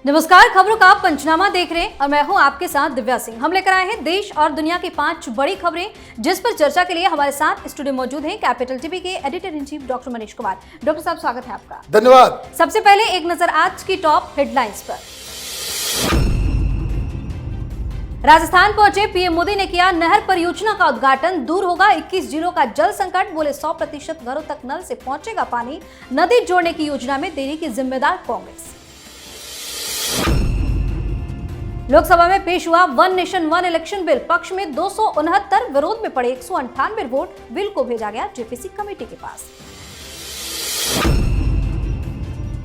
नमस्कार, खबरों का पंचनामा देख रहे हैं और मैं हूं आपके साथ दिव्या सिंह। हम लेकर आए हैं देश और दुनिया की 5 बड़ी खबरें, जिस पर चर्चा के लिए हमारे साथ स्टूडियो मौजूद हैं कैपिटल टीवी के editor in chief doctor Manish Kumar. Doctor साहब, स्वागत है आपका। धन्यवाद। सबसे पहले एक नजर आज की टॉप हेडलाइंस पर। राजस्थान पहुंचे पीएम मोदी ने किया नहर परियोजना का उद्घाटन। दूर होगा 21 जिलों का जल संकट। बोले 100% घरों तक नल से पहुंचेगा पानी। नदी जोड़ने की योजना में देरी की जिम्मेदार कांग्रेस। लोकसभा में पेश हुआ one nation one election bill. पक्ष में 269, विरोध में पड़े 198 वोट। बिल को भेजा गया जेपीसी कमेटी के पास।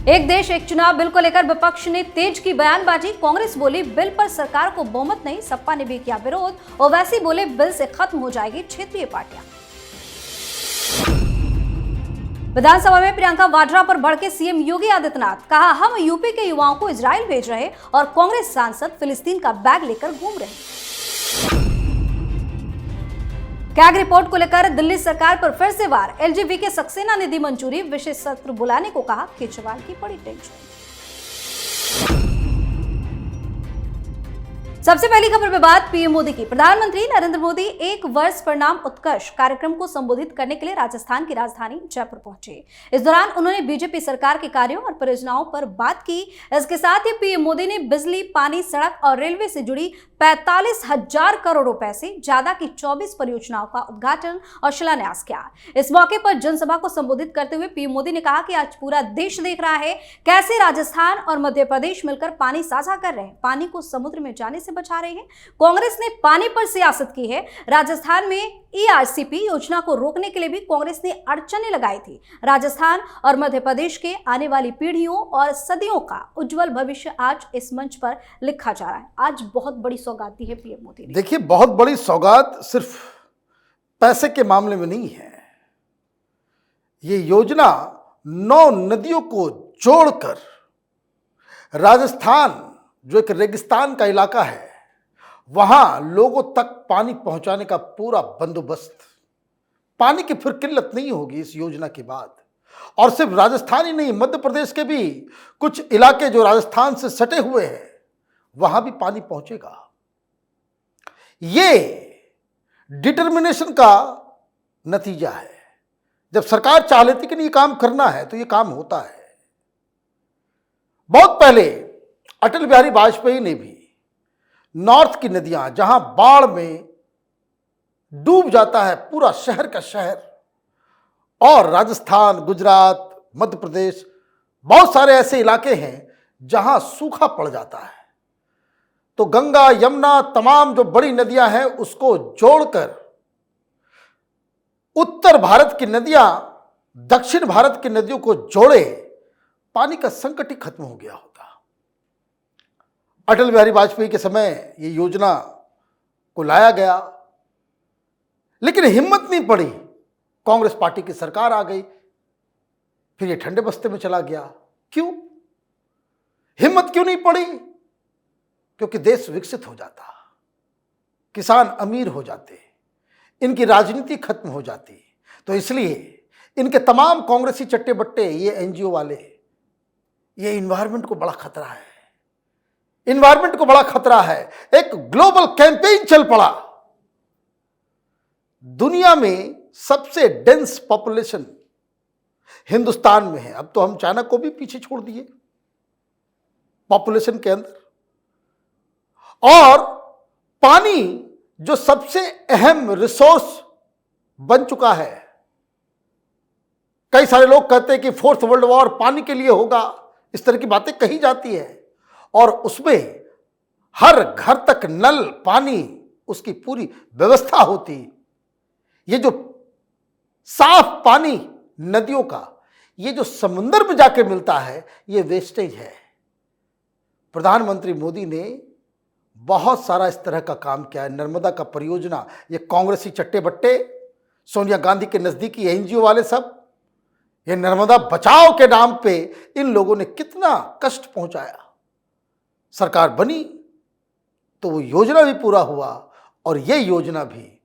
एक देश एक चुनाव बिल को लेकर विपक्ष ने तेज की बयानबाजी। कांग्रेस बोली बिल पर सरकार को बहुमत नहीं। सपा ने भी किया विरोध। ओवैसी बोले बिल से खत्म हो जाएगी क्षेत्रीय पार्टियां। विधानसभा में प्रियंका वाड्रा पर भड़के सीएम योगी आदित्यनाथ। कहा हम यूपी के युवाओं को इजराइल भेज रहे और कांग्रेस सांसद फिलिस्तीन का बैग लेकर घूम रहे। कैग रिपोर्ट को लेकर दिल्ली सरकार पर फिर से वार। एलजीबी के सक्सेना ने दी मंजूरी। विशेष सत्र बुलाने को कहा। केजरीवाल की बड़ी टेंशन। सबसे पहली खबर पे बात पीएम मोदी की। प्रधानमंत्री नरेंद्र मोदी 1 वर्ष परिणाम उत्कर्ष कार्यक्रम को संबोधित करने के लिए राजस्थान की राजधानी जयपुर पहुंचे। इस दौरान उन्होंने बीजेपी सरकार के कार्यों और परियोजनाओं पर बात की। इसके साथ ही पीएम मोदी ने बिजली, पानी, सड़क और रेलवे से जुड़ी 45,000 करोड़ रुपए से ज्यादा की 24 परियोजनाओं का उद्घाटन और शिलान्यास किया। इस मौके पर जनसभा को संबोधित करते हुए पीएम मोदी ने कहा कि आज पूरा देश देख रहा है कैसे राजस्थान और मध्य प्रदेश मिलकर पानी साझा कर रहे हैं, पानी को समुद्र में जाने से बचा रहे हैं। कांग्रेस ने पानी पर सियासत की है। राजस्थान में ईआरसीपी योजना को रोकने के लिए भी कांग्रेस ने अड़चनें लगाई थी। राजस्थान और मध्य प्रदेश के आने वाली पीढ़ियों और सदियों का उज्जवल भविष्य आज इस मंच पर लिखा जा रहा है। आज बहुत बड़ी सौगात दी है पीएम मोदी ने। देखिए, बहुत बड़ी सौगात सिर्फ पैसे के मामले में नहीं है। ये योजना 9 नदियों को जोड़कर राजस्थान, जो एक रेगिस्तान का इलाका है, वहां लोगों तक पानी पहुंचाने का पूरा बंदोबस्त। पानी की फिर किल्लत नहीं होगी इस योजना के बाद। और सिर्फ राजस्थान ही नहीं, मध्य प्रदेश के भी कुछ इलाके जो राजस्थान से सटे हुए हैं, वहां भी पानी पहुंचेगा। ये डिटर्मिनेशन का नतीजा है। जब सरकार चाह लेती कि ये काम करना है तो ये काम होता है। बहुत पहले अटल बिहारी वाजपेयी ने भी नॉर्थ की नदियां, जहां बाढ़ में डूब जाता है पूरा शहर का शहर, और राजस्थान, गुजरात, मध्य प्रदेश, बहुत सारे ऐसे इलाके हैं जहां सूखा पड़ जाता है, तो गंगा, यमुना, तमाम जो बड़ी नदियां हैं उसको जोड़कर उत्तर भारत की नदियां दक्षिण भारत की नदियों को जोड़े, पानी का संकट ही खत्म हो गया होता। अटल बिहारी वाजपेयी के समय ये योजना को लाया गया, लेकिन हिम्मत नहीं पड़ी। कांग्रेस पार्टी की सरकार आ गई, फिर ये ठंडे बस्ते में चला गया। क्यों हिम्मत क्यों नहीं पड़ी? क्योंकि देश विकसित हो जाता, किसान अमीर हो जाते, इनकी राजनीति खत्म हो जाती। तो इसलिए इनके तमाम कांग्रेसी चट्टे बट्टे, ये एनजीओ वाले, ये इन्वायरमेंट को बड़ा खतरा है। इन्वायरमेंट को बड़ा खतरा है। एक ग्लोबल कैंपेन चल पड़ा। दुनिया में सबसे डेंस पॉपुलेशन हिंदुस्तान में है। अब तो हम चाइना को भी पीछे छोड़ दिए पॉपुलेशन के अंदर। और पानी जो सबसे अहम रिसोर्स बन चुका है। कई सारे लोग कहते हैं कि 4th वर्ल्ड वॉर पानी के लिए होगा, इस तरह की बातें कही जाती है। और उसमें हर घर तक नल, पानी, उसकी पूरी व्यवस्था होती। ये जो साफ पानी नदियों का, ये जो समुद्र में जाके मिलता है, ये वेस्टेज है। प्रधानमंत्री मोदी ने बहुत सारा इस तरह का काम किया है। नर्मदा का परियोजना, ये कांग्रेसी चट्टे बट्टे, सोनिया गांधी के नजदीकी एनजीओ वाले सब, ये नर्मदा बचाओ के नाम पे इन लोगों ने कितना कष्ट पहुंचाया। सरकार बनी तो वो योजना भी पूरा हुआ, और ये योजना भी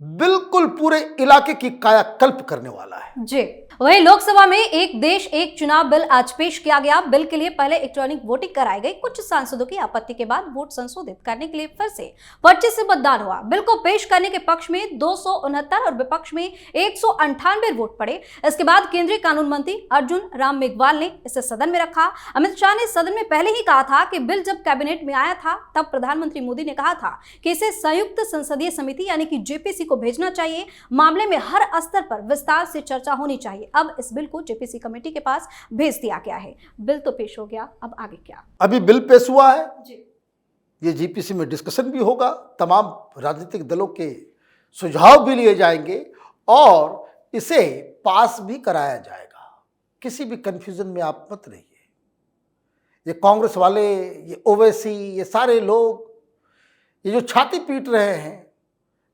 बिल्कुल पूरे इलाके की कायाकल्प करने वाला है। जी, वहीं लोकसभा में एक देश एक चुनाव बिल आज पेश किया गया। बिल के लिए पहले इलेक्ट्रॉनिक वोटिंग कराई गई। कुछ सांसदों की आपत्ति के बाद वोट संशोधित करने के लिए फिर से पर्चे से मतदान हुआ। बिल को पेश करने के पक्ष में 269 और विपक्ष में 198 वोट पड़े। इसके बाद केंद्रीय कानून मंत्री अर्जुन राम मेघवाल ने इसे सदन में रखा। अमित शाह ने सदन में पहले ही कहा था कि बिल जब कैबिनेट में आया था तब प्रधानमंत्री मोदी ने कहा था कि इसे संयुक्त संसदीय समिति यानी कि जेपीसी को भेजना चाहिए। मामले में हर स्तर पर विस्तार से चर्चा होनी चाहिए। अब इस बिल को जेपीसी कमेटी के पास भेज दिया गया है। बिल तो पेश हो गया, अब आगे क्या? अभी बिल पेश हुआ है जी, ये जीपीसी में डिस्कशन भी होगा, तमाम राजनीतिक दलों के सुझाव भी लिए जाएंगे और इसे पास भी कराया जाएगा। किसी भी कंफ्यूजन में आप मत रहिए। ये कांग्रेस वाले, ये ओवैसी, ये सारे लोग ये जो छाती पीट रहे हैं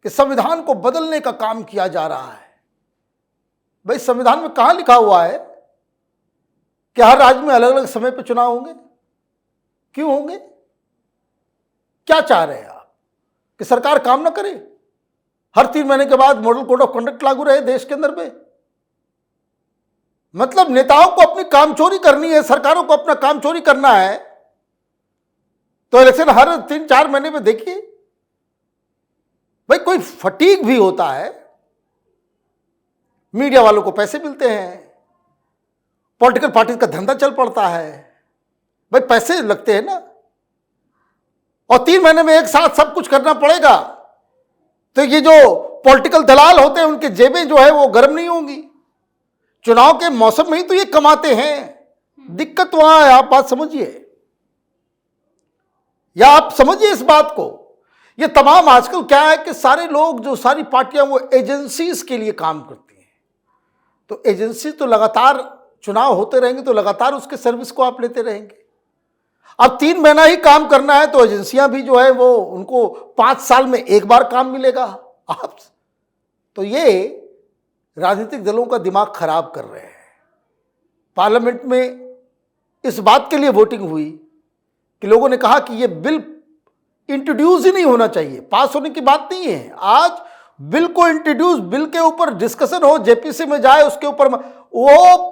कि संविधान को बदलने का काम किया जा रहा है, भाई संविधान में कहां लिखा हुआ है कि हर राज्य में अलग अलग समय पर चुनाव होंगे? क्यों होंगे? क्या चाह रहे हैं आप कि सरकार काम ना करे? हर 3 महीने के बाद मॉडल कोड ऑफ कंडक्ट लागू रहे देश के अंदर पे? मतलब नेताओं को अपनी कामचोरी करनी है, सरकारों को अपना कामचोरी करना है, तो इलेक्शन हर 3-4 महीने में देखिए। भाई कोई फटीग भी होता है, मीडिया वालों को पैसे मिलते हैं, पॉलिटिकल पार्टी का धंधा चल पड़ता है, भाई पैसे लगते हैं ना, और 3 महीने में एक साथ सब कुछ करना पड़ेगा, तो ये जो पॉलिटिकल दलाल होते हैं उनके जेबें जो है वो गर्म नहीं होंगी। चुनाव के मौसम में ही तो ये कमाते हैं। दिक्कत वहां है, आप बात समझिए, या आप समझिए इस बात को। ये तमाम आजकल क्या है कि सारे लोग, जो सारी पार्टियां, वो एजेंसीज के लिए काम करती हैं। तो एजेंसी तो लगातार चुनाव होते रहेंगे तो लगातार उसके सर्विस को आप लेते रहेंगे। अब 3 महीना ही काम करना है तो एजेंसियां भी जो है वो, उनको 5 साल में एक बार काम मिलेगा। आप तो ये राजनीतिक दलों का दिमाग खराब कर रहे हैं। पार्लियामेंट में इस बात के लिए वोटिंग हुई कि लोगों ने कहा कि ये बिल इंट्रोड्यूस ही नहीं होना चाहिए, पास होने की बात नहीं है। आज बिल को इंट्रोड्यूस, बिल के ऊपर डिस्कशन हो, जेपीसी में जाए, उसके ऊपर वो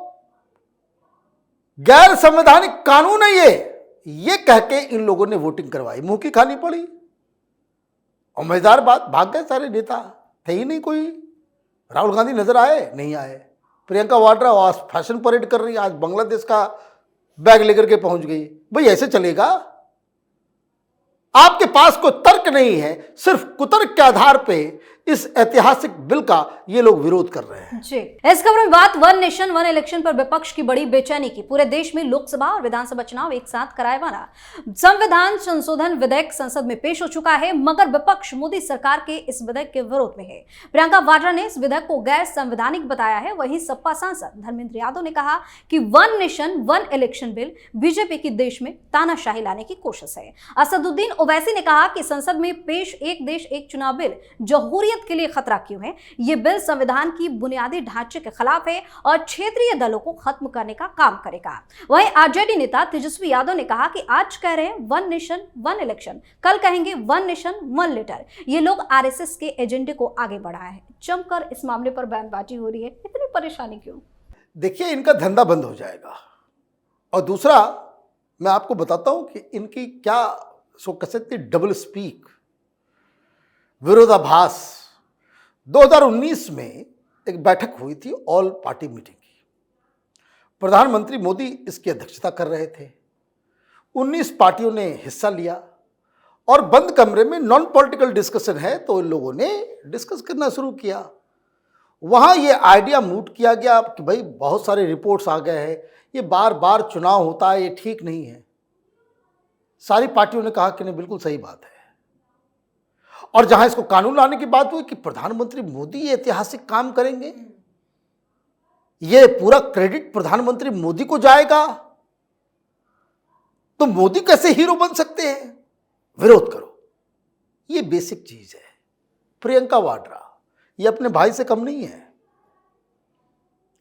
गैर संवैधानिक कानून है ये कह के इन लोगों ने वोटिंग करवाई, मुंह की खानी पड़ी। और मजेदार बात, भाग गए सारे नेता, थे ही नहीं कोई। राहुल गांधी नजर आए? नहीं आए। प्रियंका वाड्रा आज फैशन परेड कर रही है, आज बांग्लादेश का बैग लेकर के पहुंच गई। भाई ऐसे चलेगा? आपके पास कोई तर्क नहीं है, सिर्फ कुतर्क के आधार पे इस ऐतिहासिक बिल का ये लोग विरोध कर रहे हैं। जी, इस खबर में बात वन नेशन वन इलेक्शन पर विपक्ष की बड़ी बेचैनी की। पूरे देश में लोकसभा और विधानसभा चुनाव एक साथ कराए वाला संविधान संशोधन विधेयक संसद में पेश हो चुका है, मगर विपक्ष मोदी सरकार के इस विधेयक के विरोध में है। प्रियंका वाड्रा ने इस विधेयक को गैर संवैधानिक बताया है। वहीं सपा सांसद धर्मेंद्र यादव ने कहा कि one nation one election bill BJP की देश में तानाशाही लाने की कोशिश है। असदुद्दीन ओवैसी ने कहा कि संसद में पेश एक देश एक चुनाव बिल जमहूरियत के लिए खतरा क्यों है? यह बिल संविधान की बुनियादी ढांचे के खिलाफ है और क्षेत्रीय दलों को खत्म करने का काम करेगा। वहीं आरजेडी नेता तेजस्वी यादव ने कहा कि आज कह रहे हैं वन नेशन वन इलेक्शन, कल कहेंगे वन नेशन वन लेटर। ये लोग आरएसएस के एजेंडे को आगे बढ़ाए हैं। जमकर इस मामले पर बयानबाजी हो रही है, इतनी परेशानी क्यों? देखिए, इनका धंधा बंद हो जाएगा। और दूसरा, मैं आपको बताता हूं कि इनकी क्या सो कह सकते डबल स्पीक, विरोधाभास। 2019 में एक बैठक हुई थी, ऑल पार्टी मीटिंग की। प्रधानमंत्री मोदी इसकी अध्यक्षता कर रहे थे। 19 पार्टियों ने हिस्सा लिया और बंद कमरे में नॉन पॉलिटिकल डिस्कशन है तो इन लोगों ने डिस्कस करना शुरू किया। वहां ये आइडिया मूट किया गया कि भाई बहुत सारे रिपोर्ट्स आ गए हैं, ये बार बार चुनाव होता है, ये ठीक नहीं है। सारी पार्टियों ने कहा कि नहीं, बिल्कुल सही बात है। और जहां इसको कानून लाने की बात हुई कि प्रधानमंत्री मोदी ये ऐतिहासिक काम करेंगे, ये पूरा क्रेडिट प्रधानमंत्री मोदी को जाएगा, तो मोदी कैसे हीरो बन सकते हैं? विरोध करो। ये बेसिक चीज है। प्रियंका वाड्रा ये अपने भाई से कम नहीं है,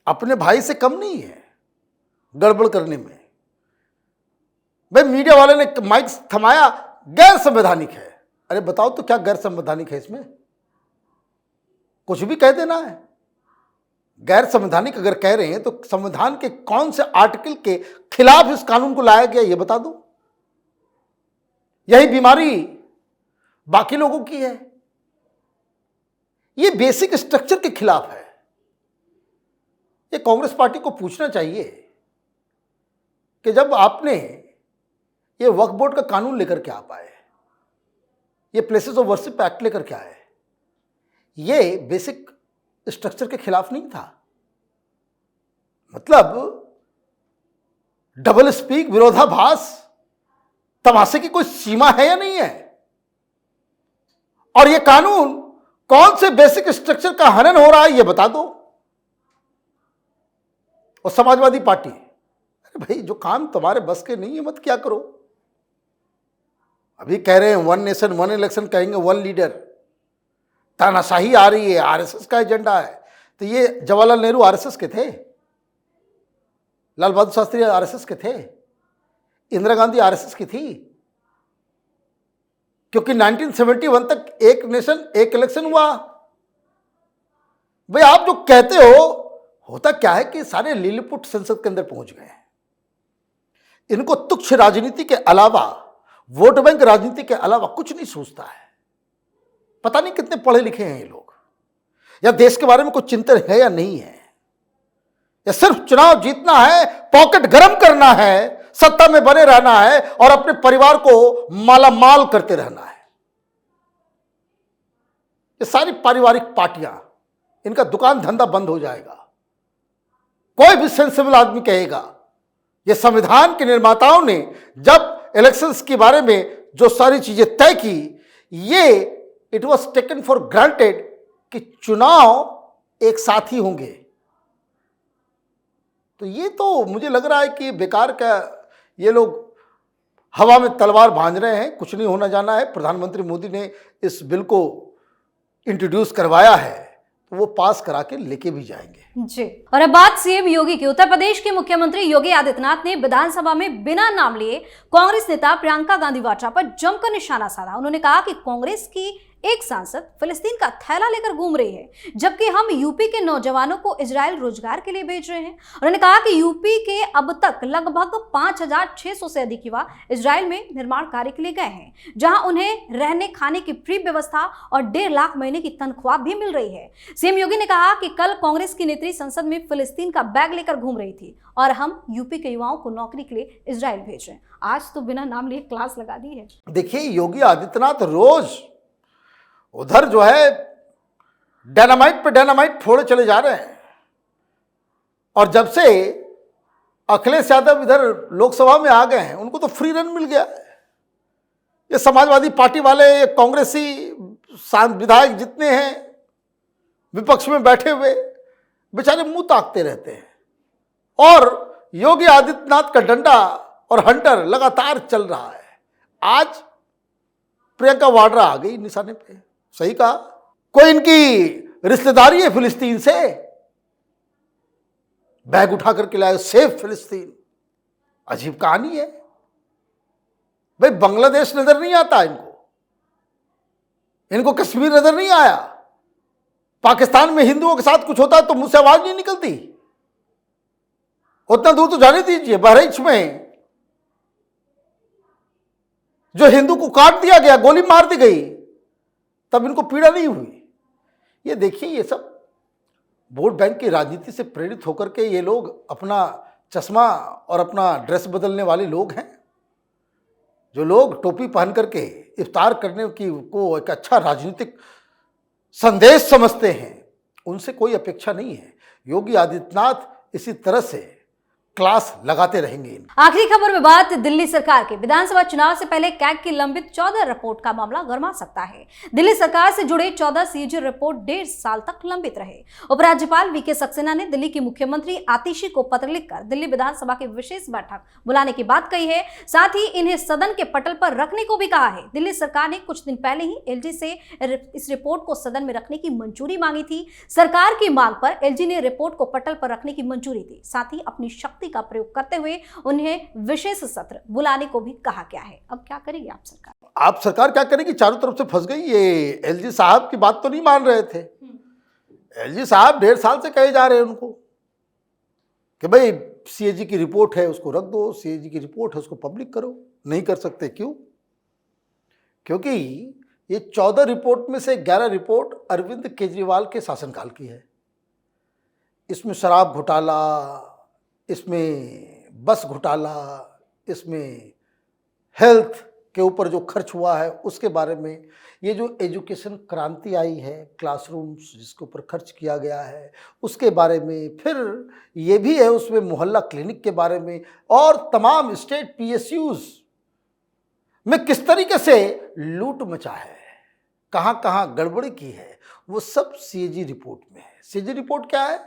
अपने भाई से कम नहीं है गड़बड़ करने में। भाई मीडिया वाले ने माइक थमाया, गैर संवैधानिक है। अरे बताओ तो क्या गैर संवैधानिक है इसमें? कुछ भी कह देना है। गैर संवैधानिक अगर कह रहे हैं तो संविधान के कौन से आर्टिकल के खिलाफ इस कानून को लाया गया, ये बता दो। यही बीमारी बाकी लोगों की है। ये बेसिक स्ट्रक्चर के खिलाफ है। ये कांग्रेस पार्टी को पूछना चाहिए कि जब आपने ये वक्फ बोर्ड का कानून लेकर के आप आए, ये प्लेसेस ऑफ वर्शिप एक्ट लेकर के आए, ये बेसिक स्ट्रक्चर के खिलाफ नहीं था। मतलब डबल स्पीक, विरोधाभास, तमाशे की कोई सीमा है या नहीं है? और ये कानून कौन से बेसिक स्ट्रक्चर का हनन हो रहा है, ये बता दो। और समाजवादी पार्टी, अरे भाई जो काम तुम्हारे बस के नहीं है मत क्या करो। अभी कह रहे हैं 1 नेशन 1 इलेक्शन, कहेंगे 1 लीडर, तानाशाही आ रही है, आरएसएस का एजेंडा है। तो ये जवाहरलाल नेहरू आरएसएस के थे, लाल बहादुर शास्त्री आरएसएस के थे, इंदिरा गांधी आरएसएस की थी, क्योंकि 1971 तक 1 नेशन 1 इलेक्शन हुआ। भाई आप जो कहते हो, होता क्या है कि सारे लिलीपुट संसद के अंदर पहुंच गए हैं। इनको तुच्छ राजनीति के अलावा, वोट बैंक राजनीति के अलावा कुछ नहीं सोचता है। पता नहीं कितने पढ़े लिखे हैं ये लोग, या देश के बारे में कुछ चिंतन है या नहीं है, या सिर्फ चुनाव जीतना है, पॉकेट गरम करना है, सत्ता में बने रहना है और अपने परिवार को मालामाल करते रहना है। ये सारी पारिवारिक पार्टियां, इनका दुकान धंधा बंद हो जाएगा। कोई भी सेंसिबल आदमी कहेगा ये संविधान के निर्माताओं ने जब इलेक्शंस के बारे में जो सारी चीजें तय की, ये it was taken for granted कि चुनाव एक साथ ही होंगे। तो ये तो मुझे लग रहा है कि बेकार का ये लोग हवा में तलवार भांज रहे हैं, कुछ नहीं होना जाना है। प्रधानमंत्री मोदी ने इस बिल को इंट्रोड्यूस करवाया है, तो वो पास करा के लेके भी जाएंगे जी। और अब बात सीएम योगी की। उत्तर प्रदेश के मुख्यमंत्री योगी आदित्यनाथ ने विधानसभा में बिना नाम लिए कांग्रेस नेता प्रियंका गांधी वाड्रा पर जमकर निशाना साधा। उन्होंने कहा कि कांग्रेस की एक सांसद फिलिस्तीन का थैला लेकर घूम रही है, जबकि हम यूपी के नौजवानों को इजराइल रोजगार के लिए भेज रहे हैं। उन्होंने कहा कि यूपी के अब तक लगभग 5600 से अधिक युवा इजराइल में निर्माण कार्य के लिए गए हैं, जहां उन्हें रहने खाने की फ्री व्यवस्था और 1.5 लाख महीने की तनख्वाह भी मिल रही है। सीएम योगी ने कहा कि कल कांग्रेस की नेत्री संसद में फिलिस्तीन का बैग लेकर घूम रही थी और हम यूपी के युवाओं को नौकरी के लिए इजराइल भेज रहे हैं। आज तो बिना नाम लिए क्लास लगा दी है। देखिए, योगी आदित्यनाथ रोज उधर जो है डायनामाइट पे डायनामाइट फोड़े चले जा रहे हैं। और जब से अखिलेश यादव इधर लोकसभा में आ गए हैं, उनको तो फ्री रन मिल गया है। ये समाजवादी पार्टी वाले, ये कांग्रेसी विधायक जितने हैं विपक्ष में बैठे हुए, बेचारे मुंह ताकते रहते हैं। और योगी आदित्यनाथ का डंडा और हंटर लगातार चल रहा है। आज प्रियंका वाड्रा आ गई निशाने पे। सही कहा, कोई इनकी रिश्तेदारी है फिलिस्तीन से, बैग उठा करके लाए सेफ फिलिस्तीन। अजीब कहानी है भाई। बांग्लादेश नजर नहीं आता इनको कश्मीर नजर नहीं आया। पाकिस्तान में हिंदुओं के साथ कुछ होता है तो मुंह से आवाज नहीं निकलती। उतना दूर तो जाने दीजिए, बहरीच में जो हिंदू को काट दिया गया, गोली मार दी गई, तब इनको पीड़ा नहीं हुई। ये देखिए, ये सब वोट बैंक की राजनीति से प्रेरित होकर के ये लोग अपना चश्मा और अपना ड्रेस बदलने वाले लोग हैं। जो लोग टोपी पहन करके इफ्तार करने की को एक अच्छा राजनीतिक संदेश समझते हैं, उनसे कोई अपेक्षा नहीं है। योगी आदित्यनाथ इसी तरह से क्लास लगाते रहेंगे। आखिरी खबर में बात दिल्ली सरकार के। विधानसभा चुनाव से पहले कैग की लंबित 14 रिपोर्ट का मामला गर्मा सकता है। दिल्ली सरकार से जुड़े 14 सीजी रिपोर्ट 1.5 साल तक लंबित रहे। उपराज्यपाल वीके सक्सेना ने दिल्ली की मुख्यमंत्री आतिशी को पत्र लिखकर दिल्ली विधानसभा की विशेष बैठक बुलाने की बात कही है। साथ ही इन्हें सदन के पटल पर रखने को भी कहा है। दिल्ली सरकार ने कुछ दिन पहले ही एलजी से इस रिपोर्ट को सदन में रखने की मंजूरी मांगी थी। सरकार की मांग पर एलजी ने रिपोर्ट को पटल पर रखने की मंजूरी दी। साथ ही अपनी शक्ति का प्रयोग करते हुए उन्हें विशेष सत्र बुलाने को भी कहा गया है। अब क्या करेगी आप सरकार? आप सरकार क्या करेगी? चारों तरफ से फंस गई। ये एलजी साहब की बात तो नहीं मान रहे थे। एलजी साहब 1.5 साल से कहे जा रहे हैं उनको कि भाई सीएजी की रिपोर्ट है उसको रख दो, सीएजी की रिपोर्ट है उसको पब्लिक करो। नहीं कर सकते, क्यों? क्योंकि ये 14 रिपोर्ट में से 11 रिपोर्ट अरविंद केजरीवाल के शासनकाल की है। इसमें शराब घोटाला, इसमें बस घोटाला, इसमें हेल्थ के ऊपर जो खर्च हुआ है उसके बारे में, ये जो एजुकेशन क्रांति आई है, क्लासरूम्स जिसके ऊपर खर्च किया गया है उसके बारे में, फिर ये भी है उसमें मोहल्ला क्लिनिक के बारे में, और तमाम स्टेट पीएसयूज में किस तरीके से लूट मचा है, कहाँ कहाँ गड़बड़ी की है, वो सब सीएजी रिपोर्ट में है। सीएजी रिपोर्ट क्या है?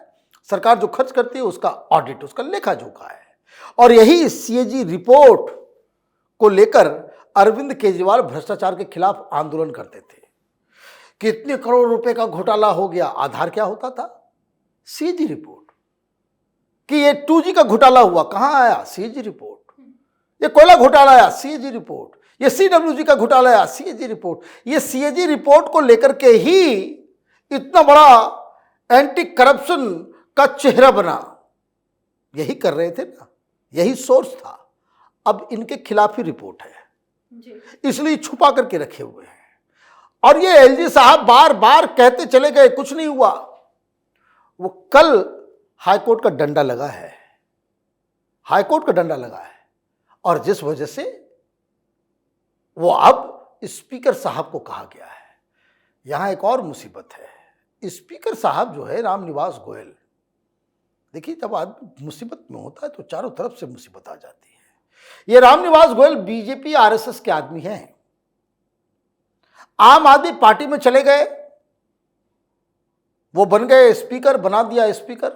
सरकार जो खर्च करती है उसका ऑडिट, उसका लेखा जोखा है। और यही सीएजी रिपोर्ट को लेकर अरविंद केजरीवाल भ्रष्टाचार के खिलाफ आंदोलन करते थे। कितने करोड़ रुपए का घोटाला हो गया, आधार क्या होता था? CAG report. कि ये 2G का घोटाला हुआ, कहां आया? CAG report. ये कोयला घोटाला आया, सीएजी रिपोर्ट। ये CWG का घोटाला आया, सीएजी रिपोर्ट। ये सीएजी रिपोर्ट को लेकर के ही इतना बड़ा एंटी करप्शन का चेहरा बना। यही कर रहे थे ना, यही सोर्स था। अब इनके खिलाफ ही रिपोर्ट है, इसलिए छुपा करके रखे हुए हैं। और ये एलजी साहब बार बार कहते चले गए, कुछ नहीं हुआ। वो कल हाईकोर्ट का डंडा लगा है, हाईकोर्ट का डंडा लगा है, और जिस वजह से वो अब स्पीकर साहब को कहा गया है। यहां एक और मुसीबत है। स्पीकर साहब जो है रामनिवास गोयल, देखिए जब आदमी मुसीबत में होता है तो चारों तरफ से मुसीबत आ जाती है। ये रामनिवास गोयल बीजेपी आरएसएस के आदमी हैं। आम आदमी पार्टी में चले गए, वो बन गए स्पीकर, बना दिया स्पीकर।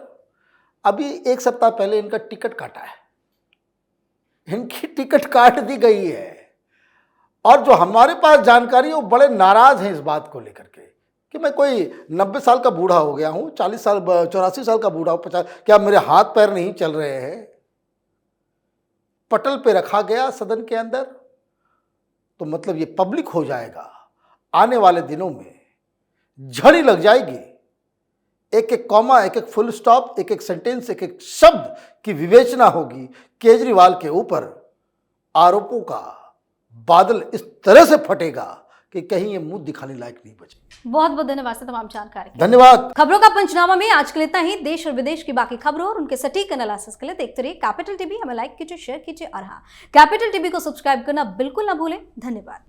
अभी 1 सप्ताह पहले इनका टिकट काटा है, इनकी टिकट काट दी गई है। और जो हमारे पास जानकारी है वो बड़े नाराज हैं इस बात को लेकर के कि मैं कोई 90 साल का बूढ़ा हो गया हूं, 40 साल 84 साल का बूढ़ा हूं, 50, क्या मेरे हाथ पैर नहीं चल रहे हैं? पटल पे रखा गया सदन के अंदर, तो मतलब ये पब्लिक हो जाएगा। आने वाले दिनों में झड़ी लग जाएगी। एक एक कॉमा, एक एक फुल स्टॉप, एक एक सेंटेंस, एक एक शब्द की विवेचना होगी। केजरीवाल के ऊपर आरोपों का बादल इस तरह से फटेगा कि कहीं ये मुंह दिखाने लायक नहीं बचे। बहुत बहुत धन्यवाद सर तमाम जानकारी के लिए। धन्यवाद। खबरों का पंचनामा में आज के लिए इतना ही। देश और विदेश की बाकी खबरों और उनके सटीक एनालिसिस के लिए देखते रहिए कैपिटल टीवी। हमें लाइक कीजिए, शेयर कीजिए, और हाँ, कैपिटल टीवी को सब्सक्राइब करना बिल्कुल ना भूलें। धन्यवाद।